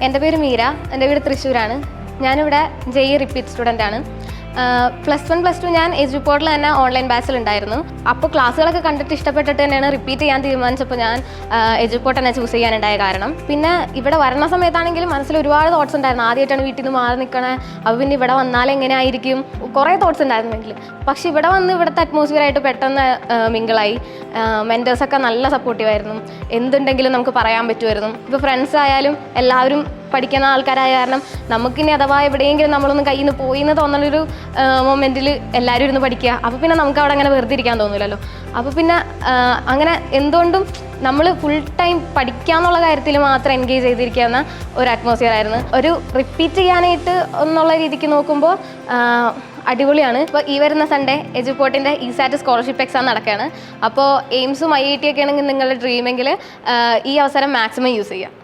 എൻ്റെ പേര് മീര, എൻ്റെ വീട് തൃശ്ശൂരാണ്. ഞാനിവിടെ JEE റിപ്പീറ്റ് സ്റ്റുഡൻ്റ് ആണ്. +1 +2 ഞാൻ എജുപോർട്ടിൽ തന്നെ ഓൺലൈൻ ബാച്ചിലുണ്ടായിരുന്നു. അപ്പോൾ ക്ലാസ്സുകളൊക്കെ കണ്ടിട്ട് ഇഷ്ടപ്പെട്ടിട്ട് തന്നെയാണ് റിപ്പീറ്റ് ചെയ്യാൻ തീരുമാനിച്ചപ്പോൾ ഞാൻ എജുപോർട്ട് തന്നെ ചൂസ് ചെയ്യാനുണ്ടായ കാരണം. പിന്നെ ഇവിടെ വരണ സമയത്താണെങ്കിലും മനസ്സിൽ ഒരുപാട് തോട്ട്സ് ഉണ്ടായിരുന്നു. ആദ്യമായിട്ടാണ് വീട്ടിൽ നിന്ന് മാറി നിൽക്കണേ, അപ്പോൾ പിന്നെ ഇവിടെ വന്നാൽ എങ്ങനെ ആയിരിക്കും, കുറേ തോട്ട്സ് ഉണ്ടായിരുന്നെങ്കിൽ. പക്ഷേ ഇവിടെ വന്ന് ഇവിടുത്തെ അറ്റ്മോസ്ഫിയറായിട്ട് പെട്ടെന്ന് മിങ്കിളായി. മെൻറ്റേഴ്സൊക്കെ നല്ല സപ്പോർട്ടീവായിരുന്നു. എന്തുണ്ടെങ്കിലും നമുക്ക് പറയാൻ പറ്റുമായിരുന്നു. ഇപ്പോൾ ഫ്രണ്ട്സ് ആയാലും എല്ലാവരും പഠിക്കുന്ന ആൾക്കാരായ കാരണം നമുക്കിനി അഥവാ എവിടെയെങ്കിലും നമ്മളൊന്നും കയ്യിൽ നിന്ന് പോയി എന്ന് തോന്നുന്നൊരു മൊമെൻറ്റിൽ എല്ലാവരും ഇരുന്ന് പഠിക്കുക. അപ്പോൾ പിന്നെ നമുക്ക് അവിടെ അങ്ങനെ വെറുതെ ഇരിക്കാൻ തോന്നില്ലല്ലോ. അപ്പോൾ പിന്നെ അങ്ങനെ എന്തുകൊണ്ടും നമ്മൾ ഫുൾ ടൈം പഠിക്കാന്നുള്ള കാര്യത്തിൽ മാത്രം എൻഗേജ് ചെയ്തിരിക്കുന്ന ഒരു അറ്റ്മോസ്ഫിയർ ആയിരുന്നു. ഒരു റിപ്പീറ്റ് ചെയ്യാനായിട്ട് എന്നുള്ള രീതിക്ക് നോക്കുമ്പോൾ അടിപൊളിയാണ്. ഇപ്പോൾ ഈ വരുന്ന സൺഡേ എജുപോർട്ടിൻ്റെ ESAT സ്കോളർഷിപ്പ് എക്സാം നടക്കുകയാണ്. അപ്പോൾ എയിംസും IIT ഒക്കെ ആണെങ്കിൽ നിങ്ങളുടെ ഡ്രീമെങ്കിൽ ഈ അവസരം മാക്സിമം യൂസ് ചെയ്യുക.